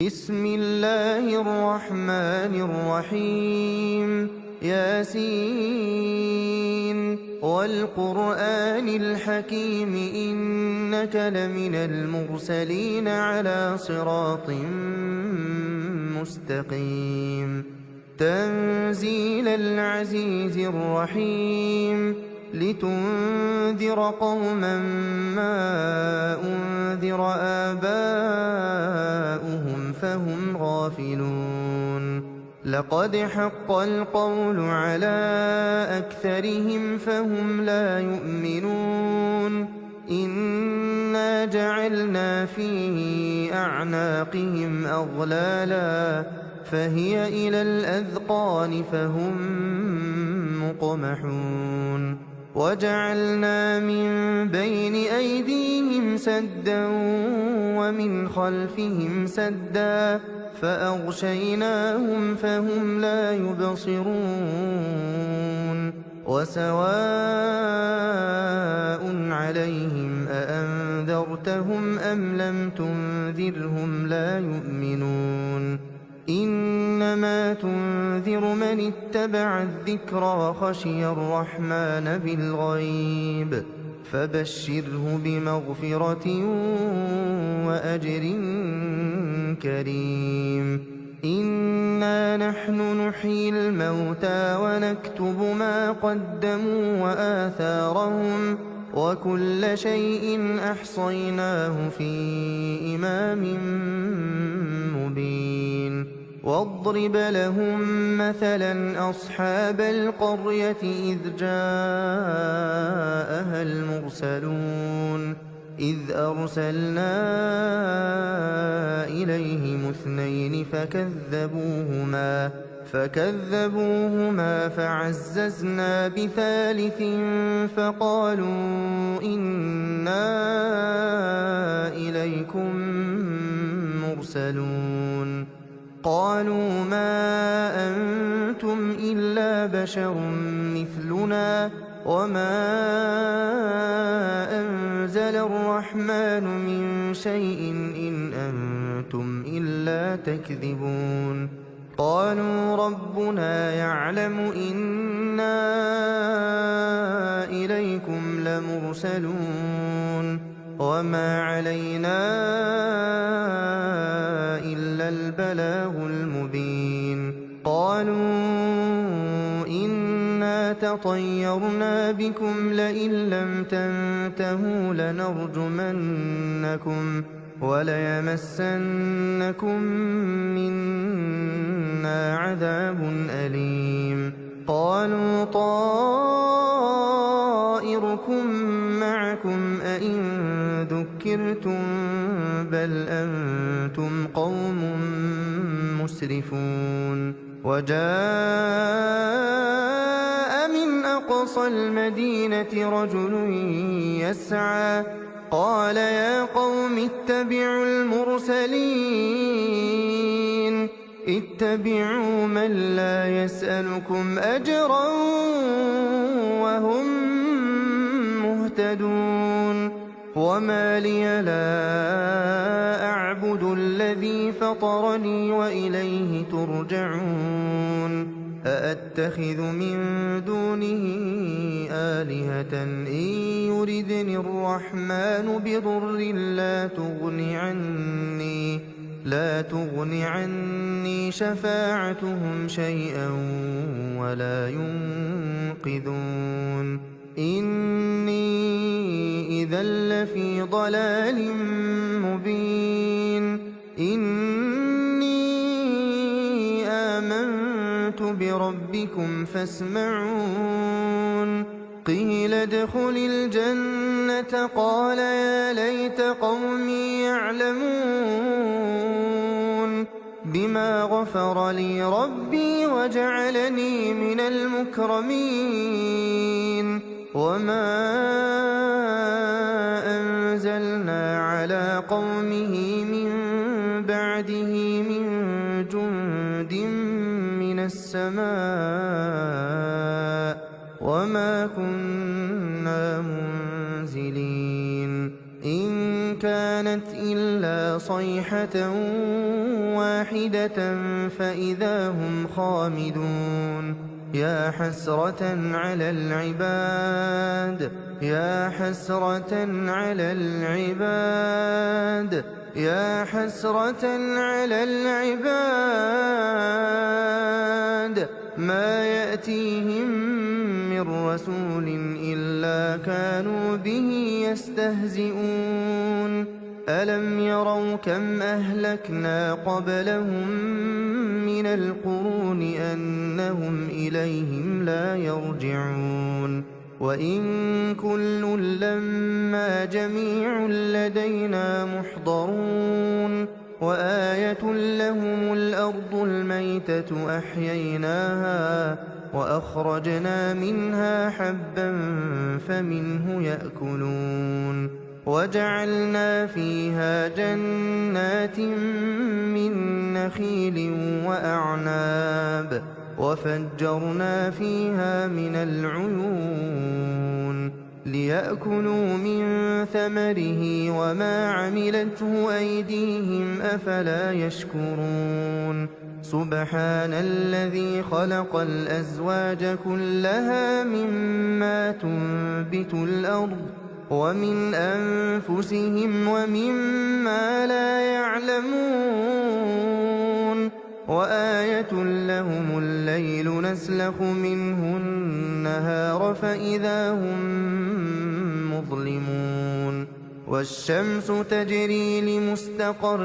بسم الله الرحمن الرحيم ياسين والقرآن الحكيم إنك لمن المرسلين على صراط مستقيم تنزيل العزيز الرحيم لتنذر قوما ما أنذر آباؤهم فهم غافلون لقد حق القول على أكثرهم فهم لا يؤمنون إنا جعلنا في أعناقهم أغلالا فهي إلى الأذقان فهم مقمحون وجعلنا من بين أيديهم سدا ومن خلفهم سدا فأغشيناهم فهم لا يبصرون وسواء عليهم أأنذرتهم أم لم تنذرهم لا يؤمنون إنما تنذر من اتبع الذكر وخشي الرحمن بالغيب فبشره بمغفرة وأجر كريم إنا نحن نحيي الموتى ونكتب ما قدموا وآثارهم وكل شيء أحصيناه في إمام مبين واضرب لهم مثلا أصحاب القرية إذ جاءها المرسلون إذ أرسلنا إليهم اثنين فكذبوهما فعززنا بثالث فقالوا إنا إليكم مرسلون قالوا ما أنتم إلا بشر مثلنا وما أنزل الرحمن من شيء إن أنتم إلا تكذبون قالوا ربنا يعلم إنا إليكم لمرسلون وما علينا إلا البلاغ المبين قالوا إنا تطيرنا بكم لئن لم تنتهوا لنرجمنكم وليمسنكم منا عذاب أليم قالوا طائركم معكم أئن ذكرتم بل أنتم قوم مسرفون وجاء من أقصى المدينة رجل يسعى قال يا قوم اتبعوا المرسلين اتبعوا من لا يسألكم أجرا وهم مهتدون وما لي لا أعبد الذي فطرني وإليه ترجعون أأتخذ من دونه آلهة إن يردني الرحمن بضر لا تغن عني شفاعتهم شيئا ولا ينقذون إني إذا لفي ضلال مبين إني آمنت بربكم فاسمعون قيل ادخل الجنة قال يا ليت قومي يعلمون بما غفر لي ربي وجعلني من المكرمين وما أنزلنا على قومه من بعده من جند من السماء وما كنا منزلين إن كانت إلا صيحة واحدة فإذا هم خامدون يا حسرة على العباد يا حسرة على العباد يا حسرة على العباد ما يأتيهم من رسول إلا كانوا به يستهزئون ألم يروا كم أهلكنا قبلهم من القرون أنهم إليهم لا يرجعون وإن كل لما جميع لدينا محضرون وآية لهم الأرض الميتة أحييناها وأخرجنا منها حبا فمنه يأكلون وجعلنا فيها جنات من نخيل وأعناب وفجرنا فيها من العيون ليأكلوا من ثمره وما عملته أيديهم أفلا يشكرون سبحان الذي خلق الأزواج كلها مما تنبت الأرض ومن أنفسهم ومما لا يعلمون وآية لهم الليل نسلخ منه النهار فإذا هم مظلمون والشمس تجري لمستقر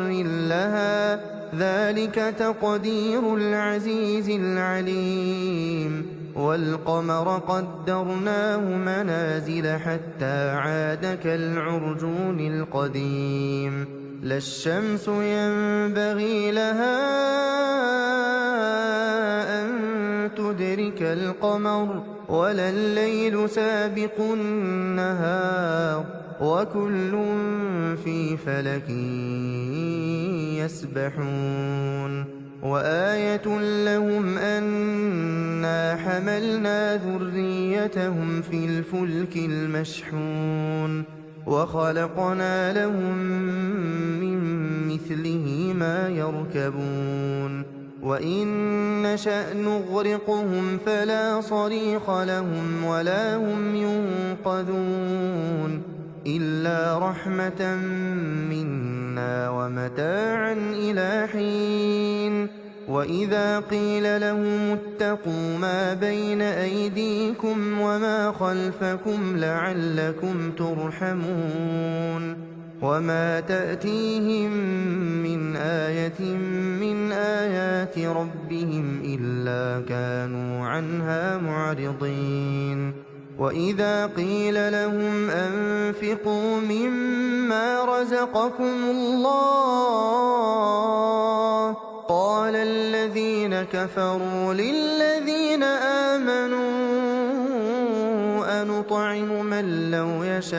لها ذلك تقدير العزيز العليم والقمر قدرناه منازل حتى عاد كالعرجون القديم لا الشمس ينبغي لها أن تدرك القمر ولا الليل سابق النهار وكل في فلك يسبحون وآية لهم أنا حملنا ذريتهم في الفلك المشحون وخلقنا لهم من مثله ما يركبون وإن نشأ نغرقهم فلا صريخ لهم ولا هم ينقذون إلا رحمة منا ومتاعا إلى حين وإذا قيل لهم اتقوا ما بين أيديكم وما خلفكم لعلكم ترحمون وما تأتيهم من آية من آيات ربهم إلا كانوا عنها معرضين وإذا قيل لهم أنفقوا مما رزقكم الله قال الذين كفروا للذين آمنوا أنطعم من لو يشاء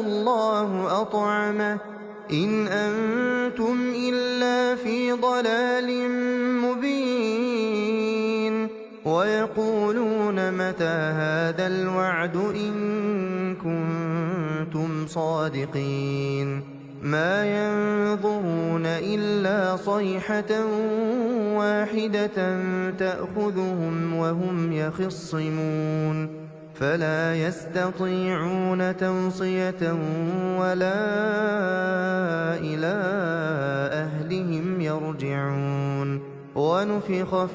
الله أطعمه إن أنتم إلا في ضلال مبين ويقولون متى هذا الوعد إن كنتم صادقين ما ينظرون إلا صيحة واحدة تأخذهم وهم يخصمون فلا يستطيعون توصية ولا إلى أهلهم يرجعون ونفخ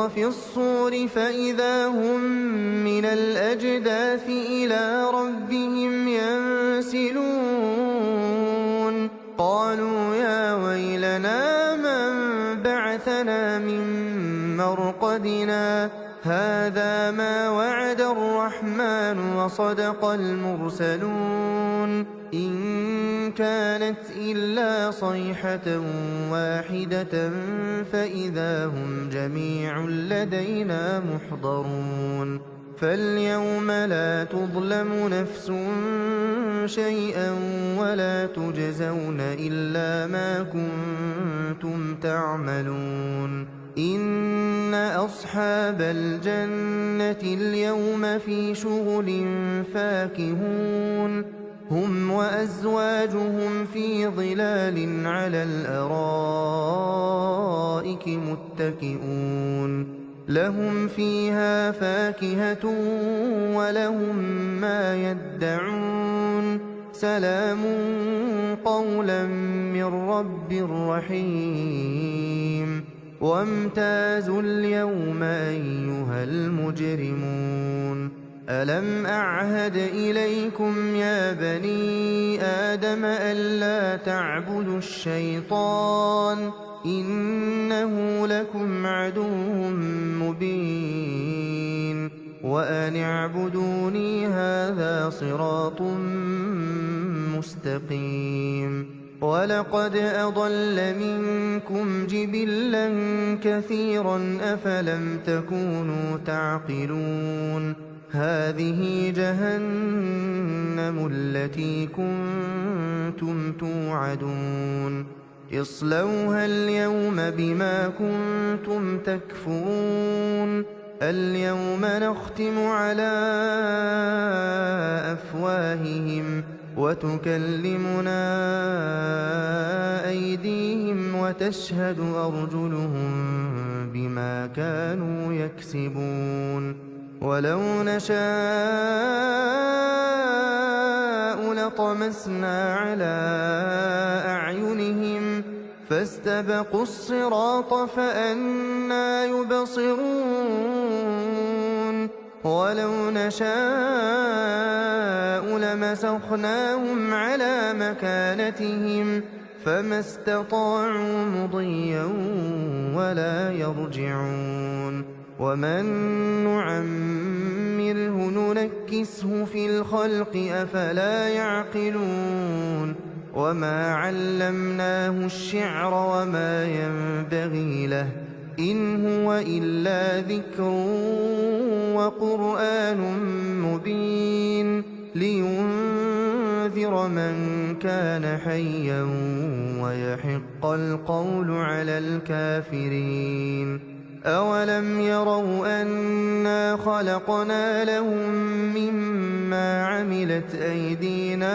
في الصور فإذا هم من الأجداث إلى ربهم ينسلون قالوا يا ويلنا من بعثنا من مرقدنا هذا ما وعد الرحمن وصدق المرسلون إن كانت إلا صيحة واحدة فإذا هم جميع لدينا محضرون فاليوم لا تظلم نفس شيئا ولا تجزون إلا ما كنتم تعملون إن أصحاب الجنة اليوم في شغل فاكهون هم وأزواجهم في ظلال على الأرائك متكئون لهم فيها فاكهة ولهم ما يدعون سلام قولا من رب رحيم وامتازوا اليوم أيها المجرمون ألم أعهد إليكم يا بني آدم ألا تعبدوا الشيطان إنه لكم عدو مبين وأن اعبدوني هذا صراط مستقيم ولقد أضل منكم جبلا كثيرا أفلم تكونوا تعقلون هذه جهنم التي كنتم توعدون اصلوها اليوم بما كنتم تكفرون اليوم نختم على أفواههم وتكلمنا أيديهم وتشهد أرجلهم بما كانوا يكسبون ولو نشاء لطمسنا على أعينهم فاستبقوا الصراط فأنى يبصرون ولو نشاء لمسخناهم على مكانتهم فما استطاعوا مضيا ولا يرجعون ومن نعمره ننكسه في الخلق أفلا يعقلون وما علمناه الشعر وما ينبغي له إن هو إلا ذكر وقرآن مبين لينذر من كان حيا ويحق القول على الكافرين أولم يروا أنا خلقنا لهم مما عملت أيدينا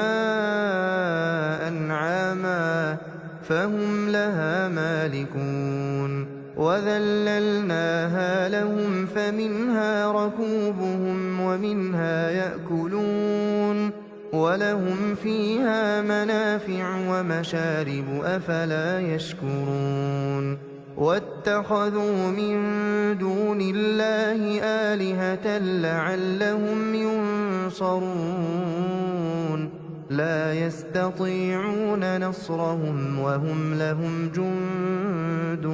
أنعاما فهم لها مالكون وذللناها لهم فمنها ركوبهم ومنها يأكلون ولهم فيها منافع ومشارب أفلا يشكرون واتخذوا من دون الله آلهة لعلهم ينصرون لا يستطيعون نصرهم وهم لهم جند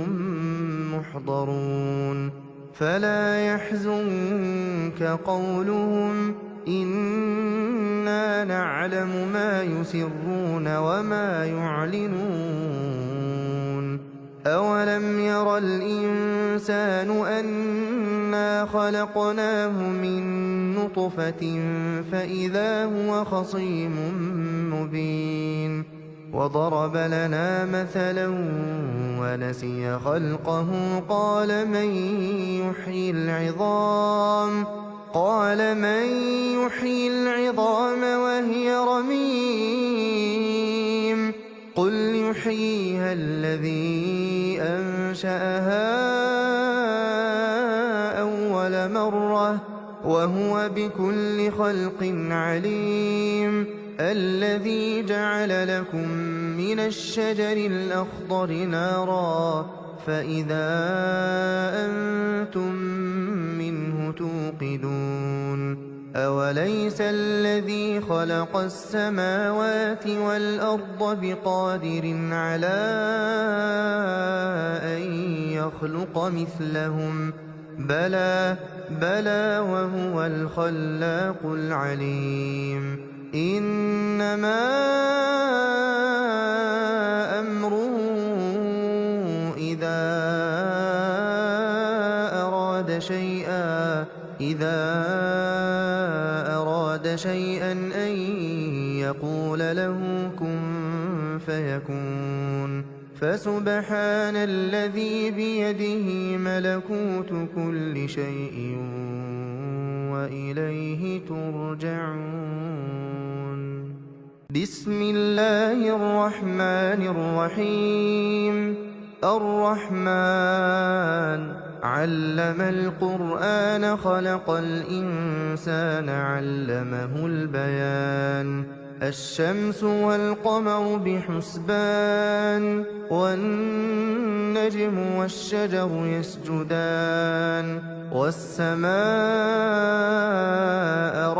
محضرون فلا يحزنك قولهم إنا نعلم ما يسرون وما يعلنون أولم ير الإنسان أنا خلقناه من نطفة فإذا هو خصيم مبين وضرب لنا مثلا ونسي خلقه قال من يحيي العظام وهي رميم قل يحييها الذي أنشأها أول مرة وهو بكل خلق عليم الذي جعل لكم من الشجر الأخضر نارا فإذا أنتم منه توقدون أوليس الذي خلق السماوات والأرض بقادر على أن يخلق مثلهم بلى وهو الخلاق العليم إنما أمره إذا أراد شيئا أن يقول له كن فيكون فسبحان الذي بيده ملكوت كل شيء وإليه ترجعون بسم الله الرحمن الرحيم الرحمن علم القرآن خلق الإنسان علمه البيان الشمس والقمر بحسبان والنجم والشجر يسجدان والسماء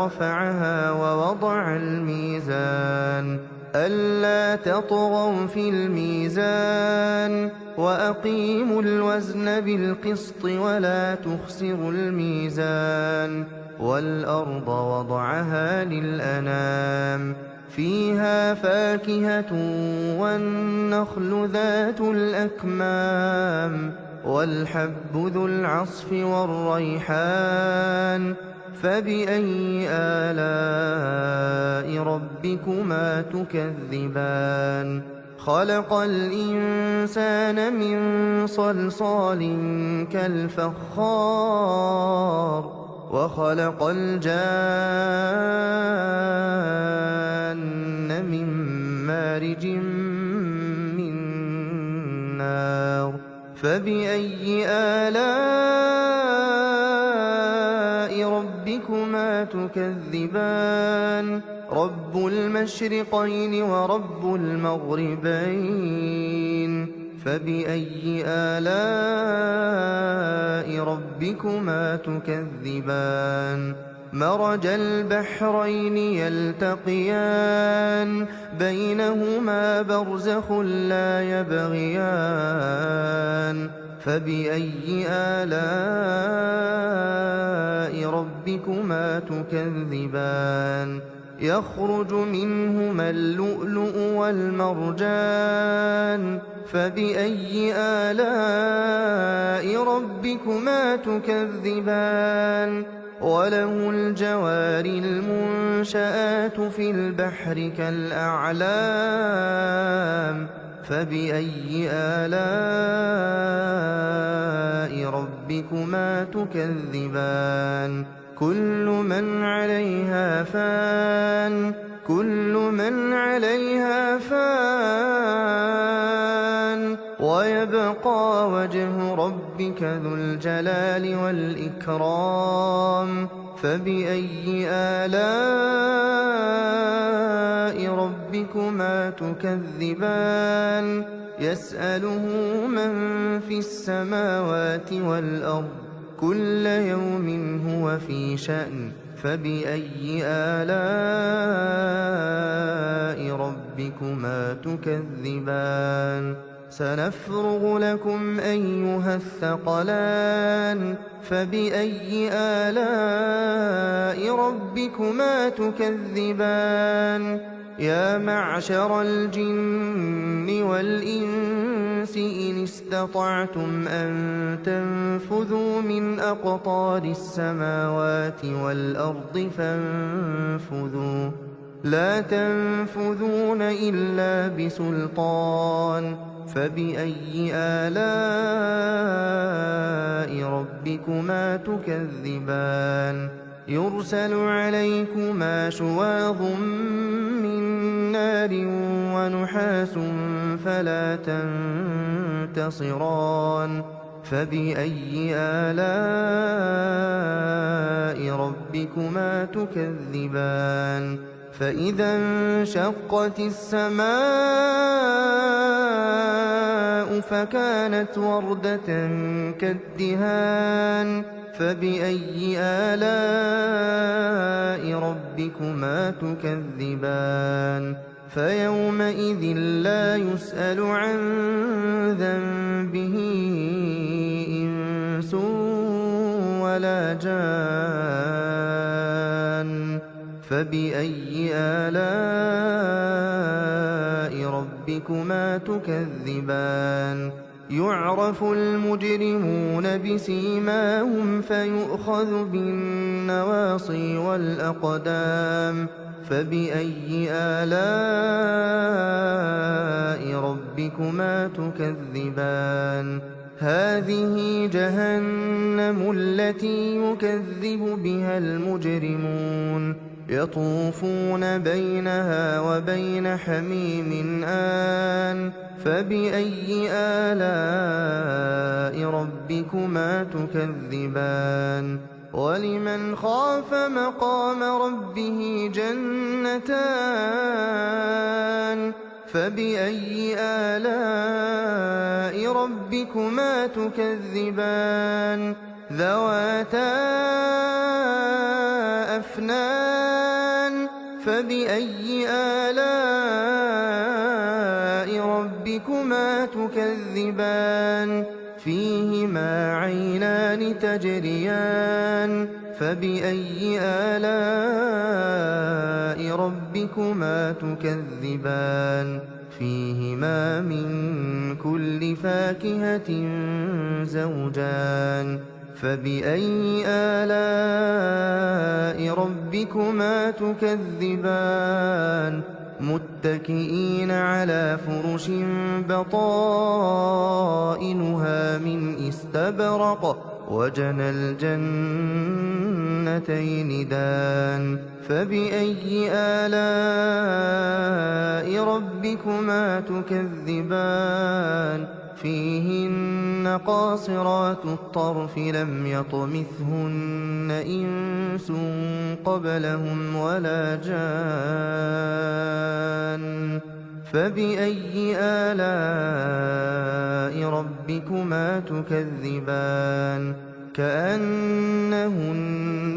رفعها ووضع الميزان ألا تطغوا في الميزان وأقيموا الوزن بالقسط ولا تخسروا الميزان والأرض وضعها للأنام فيها فاكهة والنخل ذات الأكمام والحب ذو العصف والريحان فبأي آلاء ربكما تكذبان خلق الإنسان من صلصال كالفخار وخلق الجان من مارج من نار فبأي آلاء ربكما تكذبان رب المشرقين ورب المغربين فبأي آلاء ربكما تكذبان مرج البحرين يلتقيان بينهما برزخ لا يبغيان فبأي آلاء ربكما تكذبان يخرج منهما اللؤلؤ والمرجان فبأي آلاء ربكما تكذبان وله الجوار المنشآت في البحر كالأعلام فبأي آلاء ربكما تكذبان كل من عليها فان ويبقى وجه ربك ذو الجلال والإكرام فبأي آلاء ربكما تكذبان يسأله من في السماوات والأرض كل يوم هو في شأن فبأي آلاء ربكما تكذبان سنفرغ لكم أيها الثقلان فبأي آلاء ربكما تكذبان يا معشر الجن والإنس إن استطعتم أن تنفذوا من أقطار السماوات والأرض فانفذوا لا تنفذون إلا بسلطان فبأي آلاء ربكما تكذبان يرسل عليكما شواظ من نار ونحاس فلا تنتصران فبأي آلاء ربكما تكذبان فإذا انشقت السماء فكانت وردة كالدهان فبأي آلاء ربكما تكذبان فيومئذ لا يسأل عن ذنبه إنس ولا جان فبأي آلاء ربكما تكذبان يعرف المجرمون بسيماهم فيؤخذ بالنواصي والأقدام فبأي آلاء ربكما تكذبان هذه جهنم التي يكذب بها المجرمون يطوفون بينها وبين حميم آن فبأي آلاء ربكما تكذبان ولمن خاف مقام ربه جنتان فبأي آلاء ربكما تكذبان ذواتا أفنان فبأي آلاء ربكما تكذبان فيهما عينان تجريان فبأي آلاء ربكما تكذبان فيهما من كل فاكهة زوجان فبأي آلاء ربكما تكذبان متكئين على فرش بطائنها من استبرق وجنى الجنتين دان فبأي آلاء ربكما تكذبان فيهن قاصرات الطرف لم يطمثهن إنس قبلهم ولا جان فبأي آلاء ربكما تكذبان كأنهن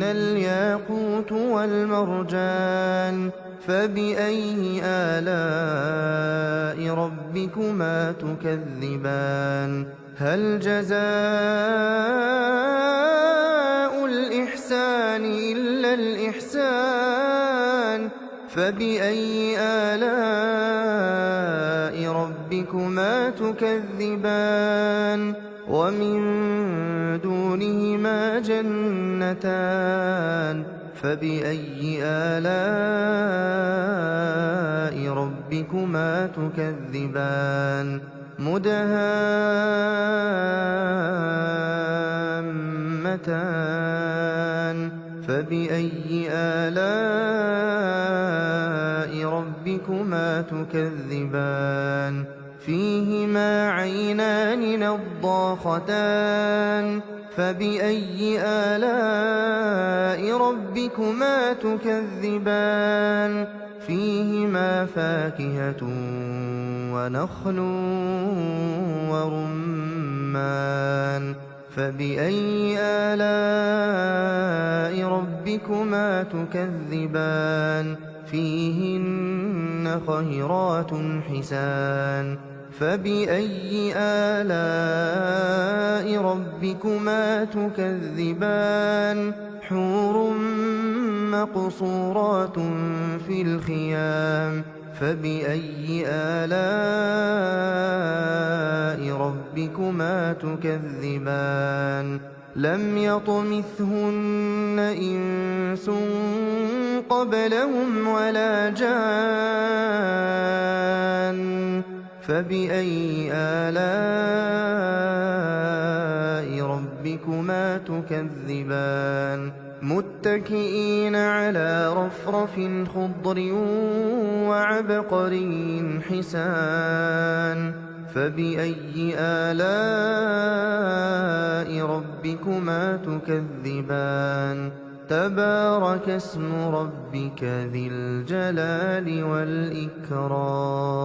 الياقوت والمرجان فبأي آلاء ربكما تكذبان هل جزاء الإحسان إلا الإحسان فبأي آلاء ربكما تكذبان ومن دونهما جنتان فبأي آلاء ربكما تكذبان مدهامتان فبأي آلاء ربكما تكذبان فيهما عينان نضاختان فبأي آلاء ربكما تكذبان فيهما فاكهة ونخل ورمان فبأي آلاء ربكما تكذبان فيهن خيرات حسان فبأي آلاء ربكما تكذبان حور مقصورات في الخيام فبأي آلاء ربكما تكذبان لم يطمثهن إنس قبلهم ولا جان فبأي آلاء ربكما تكذبان متكئين على رفرف خضر وعبقري حسان فبأي آلاء ربكما تكذبان تبارك اسم ربك ذي الجلال والإكرام